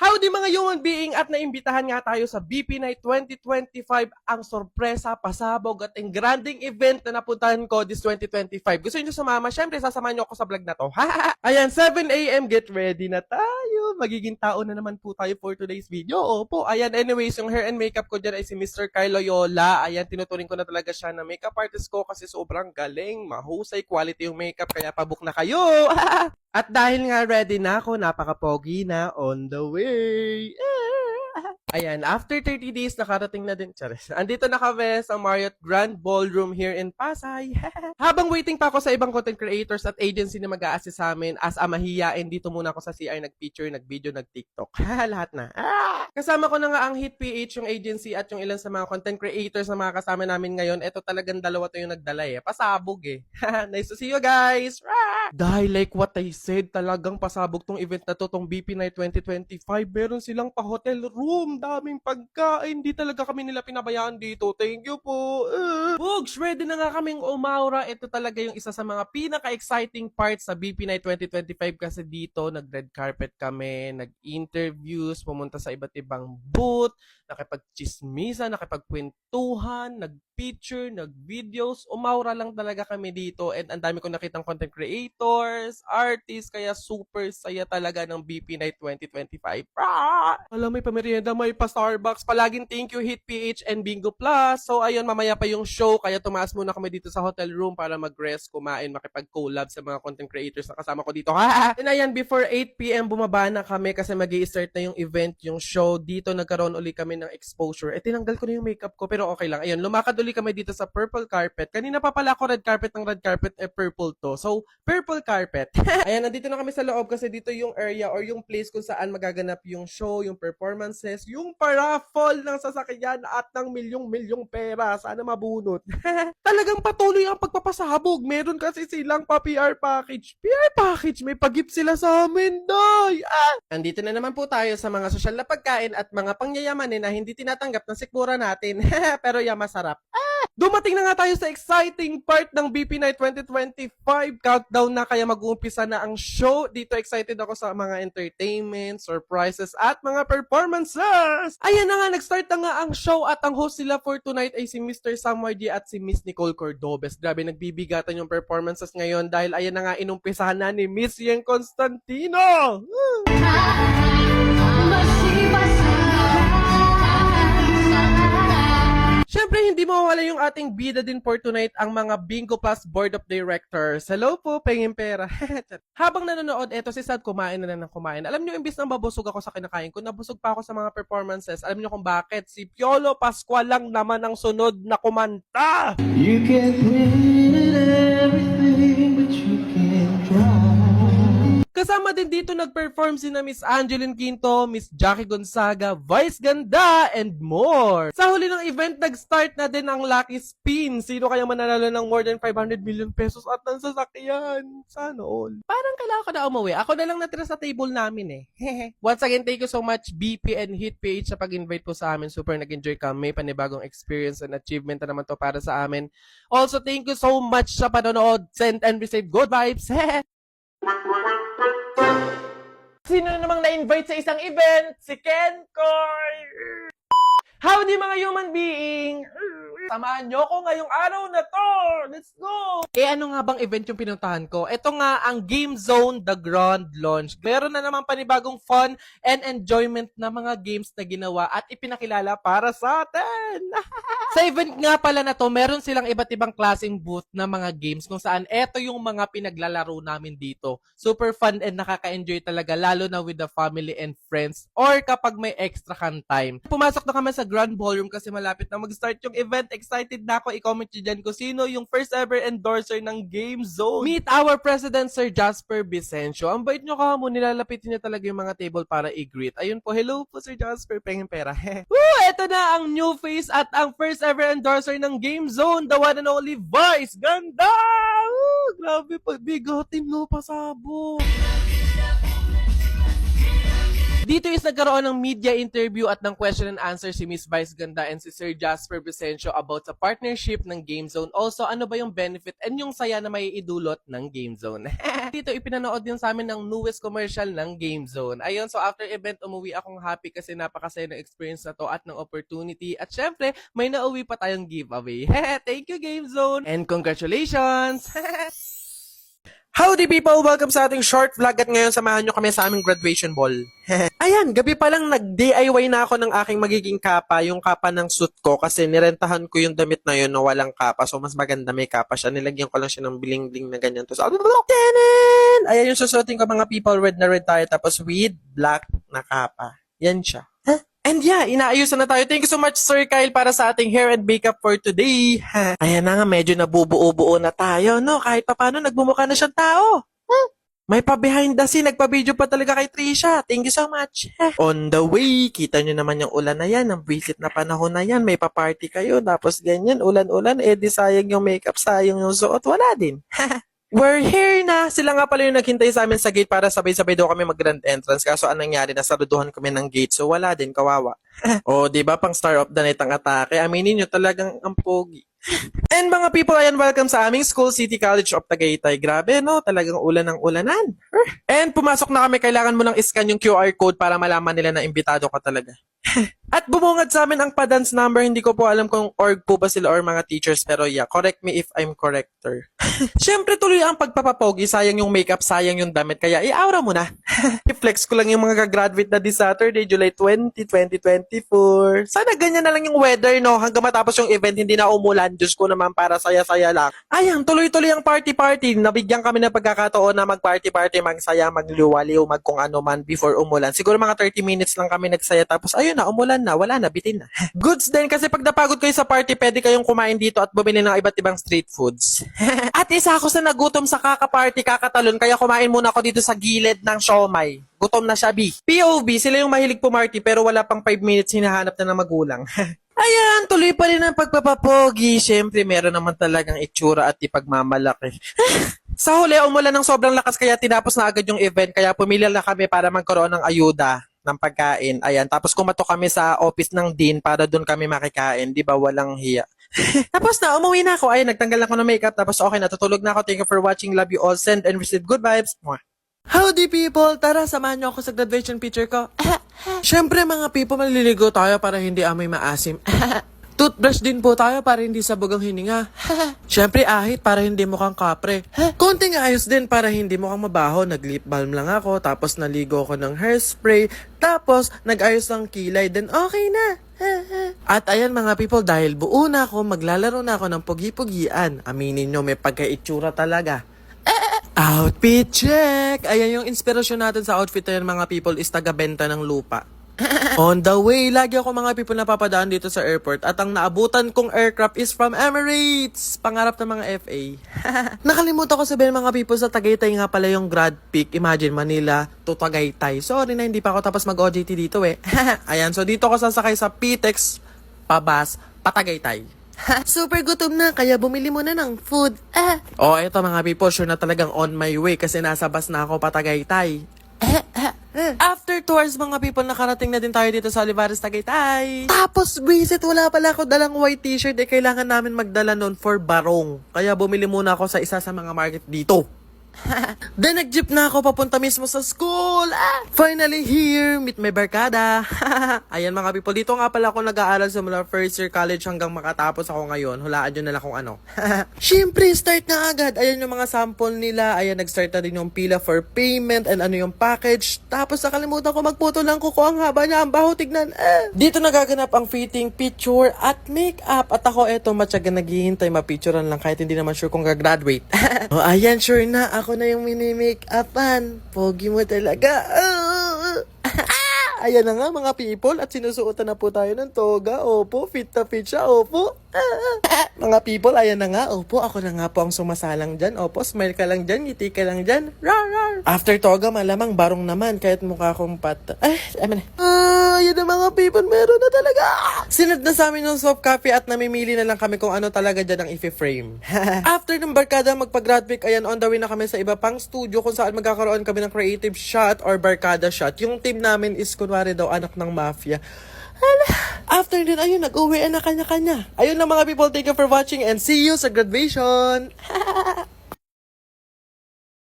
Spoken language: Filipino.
Howdy mga human being at naimbitahan nga tayo sa BP Night 2025, ang sorpresa, pasabog at engranding event na napuntahan ko this 2025. Gusto niyo sumama? Syempre sasamahan niyo ako sa vlog na to. Ayan, 7 AM, get ready na tayo. Magiging tao na naman po tayo for today's video. Opo, ayan, anyways, yung hair and makeup ko dyan ay si Mr. Kyle Loyola. Ayan, tinuturing ko na talaga siya na makeup artist ko kasi sobrang galing, mahusay, quality yung makeup, kaya pabook na kayo. At dahil nga ready na ako, napaka-pogi na, on the way. Ayan, after 30 days, nakarating na din. Charis. Andito na kami sa Marriott Grand Ballroom here in Pasay. Habang waiting pa ako sa ibang content creators at agency na mag-a-assist sa amin, as a mahiyain, dito muna ako sa CR nag-picture, nag-video, nag-TikTok. Lahat na. Kasama ko na nga ang Hit PH, yung agency, at yung ilan sa mga content creators na mga kasama namin ngayon. Ito talagang dalawa to yung nagdala eh. Pasabog eh. Nice to see you guys! Dahil like what I said, talagang pasabog tong event na to, tong BP Night 2025. Meron silang pa-hotel room, daming pagkain. Di talaga kami nila pinabayaan dito. Thank you po. Bugs, ready na nga kaming umaura. Ito talaga yung isa sa mga pinaka-exciting parts sa BP Night 2025 kasi dito nag-red carpet kami, nag-interviews, pumunta sa iba't ibang booth, nakipag-chismisa, nakipag-kwentuhan, nag-picture, nag-videos. Umaura lang talaga kami dito and ang dami ko nakitang content creators, artists, kaya super saya talaga ng BP Night 2025. Alam, may pamerienda, may pa Starbucks. Palaging thank you Hit PH and Bingo Plus. So ayun, mamaya pa yung show, kaya tumaas muna kami dito sa hotel room para mag-rest, kumain, makipag-collab sa mga content creators na kasama ko dito. And ayan, before 8 PM bumaba na kami kasi magi-start na yung event, yung show. Dito nagkaroon uli kami ng exposure. Tinanggal ko na yung makeup ko pero okay lang. Ayun, lumakad uli kami dito sa purple carpet. Kanina pa pala ako red carpet, ng red carpet purple to. So, purple carpet. Ayan, nandito na kami sa loob kasi dito yung area or yung place kung saan magaganap yung show, yung performances, yung paraffol ng sasakyan at ng milyong-milyong pera. Sana mabunot. Talagang patuloy ang pagpapasabog. Meron kasi silang pa PR package. PR package? May pag-gift sila sa amin, day! Nandito na naman po tayo sa mga sosyal na pagkain at mga pangyayamanin na hindi tinatanggap ng sikmura natin. Pero yeah, masarap. Dumating na nga tayo sa exciting part ng BP Night 2025. Countdown na, kaya mag-uumpisa na ang show. Dito excited ako sa mga entertainment, surprises, at mga performances. Ayan na nga, nag-start na nga ang show at ang host nila for tonight ay si Mr. Samuel G at si Miss Nicole Cordobes. Grabe, nagbibigatan yung performances ngayon dahil ayan na nga, inumpisahan na ni Miss Yen Constantino. Siyempre, hindi mawawala yung ating bida din for tonight, ang mga Bingo Plus Board of Directors. Hello po, pengin pera. Habang nanonood, eto si Sad kumain na ng kumain. Alam niyo, imbis na mabusog ako sa kinakain ko, nabusog pa ako sa mga performances. Alam niyo kung bakit? Si Piolo Pascual lang naman ang sunod na kumanta. You can win everything, but you can't try. Kasama din dito nag-perform sina Miss Angeline Quinto, Miss Jackie Gonzaga, Vice Ganda, and more. Sa huli ng event, nag-start na din ang Lucky Spin. Sino kaya mananalo ng more than 500 million pesos at ng sasakyan? Sana all. Parang kailangan ko na umuwi. Ako na lang natira sa table namin eh. Once again, thank you so much BP and Hit PH sa pag-invite po sa amin. Super nag-enjoy kami. Panibagong experience and achievement na naman to para sa amin. Also, thank you so much sa panonood. Send and receive good vibes. Sino na namang na-invite sa isang event? Si Ken Koy! Howdy mga human being! Samahan nyo ko ngayong araw na to! Let's go! Ano nga bang event yung pinuntahan ko? Ito nga ang Game Zone The Grand Launch. Meron na naman panibagong fun and enjoyment na mga games na ginawa at ipinakilala para sa atin! Sa event nga pala na to, meron silang iba't ibang klaseng booth na mga games kung saan eto yung mga pinaglalaro namin dito. Super fun and nakaka-enjoy talaga, lalo na with the family and friends or kapag may extra kang time. Pumasok na kami sa Grand Ballroom kasi malapit na mag-start yung event. Excited na ako. I-comment nyo dyan kung sino yung first ever endorser ng Game Zone. Meet our President Sir Jasper Vicencio. Ang bait nyo ka mo, nilalapitin niya talaga yung mga table para i-greet. Ayun po, hello po Sir Jasper, pengin pera. Eto na ang new face at ang first ever endorser ng Game Zone, the one and only Vice Ganda! Grabe, pagbigatin mo, pasabog. Dito is nagkaroon ng media interview at ng question and answer si Miss Vice Ganda and si Sir Jasper Vicencio about sa partnership ng Game Zone. Also, ano ba yung benefit and yung saya na may idulot ng Game Zone. Dito ipinanood din sa amin ng newest commercial ng Game Zone. Ayun, so after event, umuwi akong happy kasi napakasaya ng experience na to at ng opportunity. At syempre, may nauwi pa tayong giveaway. Thank you, Game Zone! And congratulations! Howdy people! Welcome sa ating short vlog at ngayon samahan nyo kami sa aming graduation ball. Ayan, gabi pa lang nag-DIY na ako ng aking magiging kapa, yung kapa ng suit ko kasi nirentahan ko yung damit na yun na walang kapa. So mas maganda may kapa siya. Nilagyan ko lang siya ng bling-bling na ganyan. Tapos, ayan yung susuotin ko mga people, red na red tayo tapos with black na kapa. Yan siya. And yeah, inaayusan na tayo. Thank you so much, Sir Kyle, para sa ating hair and makeup for today. Ayan na nga, medyo nabubuo-buo na tayo, no? Kahit pa paano, nagbumukha na siyang tao. May pa behind the scene, nagpa-video pa talaga kay Trisha. Thank you so much. On the way, kita nyo naman yung ulan na yan, ang visit na panahon na yan. May pa-party kayo, tapos ganyan, ulan-ulan, di sayang yung makeup, sayang yung suot, wala din. We're here na! Sila nga pala yung naghintay sa amin sa gate para sabay-sabay daw kami mag-grand entrance. Kaso anong nangyari, nasaluduhan kami ng gate. So wala din, kawawa. O, diba pang star of the night ang atake? Aminin nyo talagang ang pogi. And mga people, ayan, welcome sa aming school, City College of Tagaytay. Grabe, no? Talagang ulan ng ulanan. And pumasok na kami, kailangan mo lang iscan yung QR code para malaman nila na imbitado ka talaga. At bumungad sa amin ang pa-dance number. Hindi ko po alam kung org po ba sila or mga teachers. Pero yeah, correct me if I'm corrector. Siyempre tuloy ang pagpapapogi. Sayang yung makeup, sayang yung damit. Kaya i-aura mo na. I-flex ko lang yung mga gagraduate na this Saturday, July 20, 2024. Sana ganyan na lang yung weather, no? Hanggang matapos yung event, hindi na umulan. Diyos ko naman, para saya-saya lang. Ayan, tuloy-tuloy ang party-party. Nabigyan kami ng pagkakataon na mag-party-party, magsaya, magliwaliw, mag kung ano man before umulan. Siguro mga 30 minutes lang kami nagsaya. Tapos ayun na, umulan na, wala na, bitin na. Goods din kasi pag napagod kayo sa party, pwede kayong kumain dito at bumili ng iba't ibang street foods. At isa ako sa nagutom sa kaka-party, kakatalon, kaya kumain muna ako dito sa gilid ng siomay. Gutom na siya, B. POV, sila yung mahilig pumarty pero wala pang 5 minutes hinahanap na ng magulang. Ayan, tuloy pa rin ang pagpapapogi. Siyempre, meron naman talagang itsura at ipagmamalaki. Sa huli, umulan ng sobrang lakas kaya tinapos na agad yung event kaya pumili na kami para magkaroon ng ayuda ng pagkain. Ayan, tapos kumato kami sa office ng dean para doon kami makikain. Di ba, walang hiya. Tapos na, umuwi na ako. Ayun, nagtanggal ako ng makeup. Tapos okay, natutulog na ako. Thank you for watching. Love you all. Send and receive good vibes. Mwah. Howdy people! Tara, samahan niyo ako sa graduation picture ko. Siyempre mga people, maliligo tayo para hindi amoy maasim. Toothbrush din po tayo para hindi sabog ang hininga. Siyempre ahit para hindi mukhang kapre. Konting ayos din para hindi mukhang mabaho. Nag-lip balm lang ako, tapos naligo ako ng hairspray, tapos nag-ayos ng kilay, then okay na. At ayan mga people, dahil buo na ako, maglalaro na ako ng pugi-pugian. Aminin nyo, may pagkaitsura talaga. Outfit check! Ayan yung inspirasyon natin sa outfit na yan mga people is taga-benta ng lupa. On the way, lagi ako mga people napapadaan dito sa airport at ang naabutan kong aircraft is from Emirates. Pangarap ng mga FA. Nakalimutan ko sabihin mga people sa Tagaytay nga pala yung grad peak. Imagine Manila to Tagaytay. Sorry na hindi pa ako tapos mag-OJT dito eh. Ayan, so dito ako sasakay sa PTEX Pabas, Patagaytay. Super gutom na, kaya bumili muna ng food. Oh, eto mga people, sure na talagang on my way kasi nasa bus na ako Patagaytay. After 2 hours mga people, nakarating na din tayo dito sa Olivares, Tagaytay. Tapos visit, wala pala ako dalang white t-shirt eh, kailangan namin magdala nun for barong. Kaya bumili muna ako sa isa sa mga market dito. Then nag-jeep na ako papunta mismo sa school. Finally here, meet my barkada. Ayan mga people, dito nga pala ako nag-aaral simula first year college hanggang makatapos ako ngayon. Hulaan nyo na lang kung ano. Siyempre, start na agad. Ayan yung mga sample nila. Ayan, nag-start na din yung pila for payment and ano yung package. Tapos nakalimutan ko magputo lang kuko. Ang haba niya, ang baho tignan. Dito nagaganap ang fitting, picture at makeup. At ako eto, matyaga naghihintay, mapicturean lang kahit hindi naman sure kung gagraduate. Oh, ayan, sure na. Ako na yung mini-make-upan. Pogi mo talaga. Ayan na nga mga people at sinusuotan na po tayo ng toga. Opo, fit na fit siya. Opo. Mga people, ayan na nga. Opo, ako na nga po ang sumasalang dyan. Opo, smile ka lang dyan, ngiti ka lang dyan. Rar, rar. After toga, malamang barong naman. Kahit mukha kong pat... Ay, aman na. Ayan na mga people, meron na talaga. Sinad na sa amin yung soft copy at namimili na lang kami kung ano talaga dyan ang i-frame. After ng barkada magpa-grad pick, ayan, on the way na kami sa iba pang studio kung saan magkakaroon kami ng creative shot or barkada shot. Yung team namin is kunwari daw anak ng mafia. After din, ayun, nag-uwi na kanya-kanya. Ayun lang mga people, thank you for watching and see you sa graduation.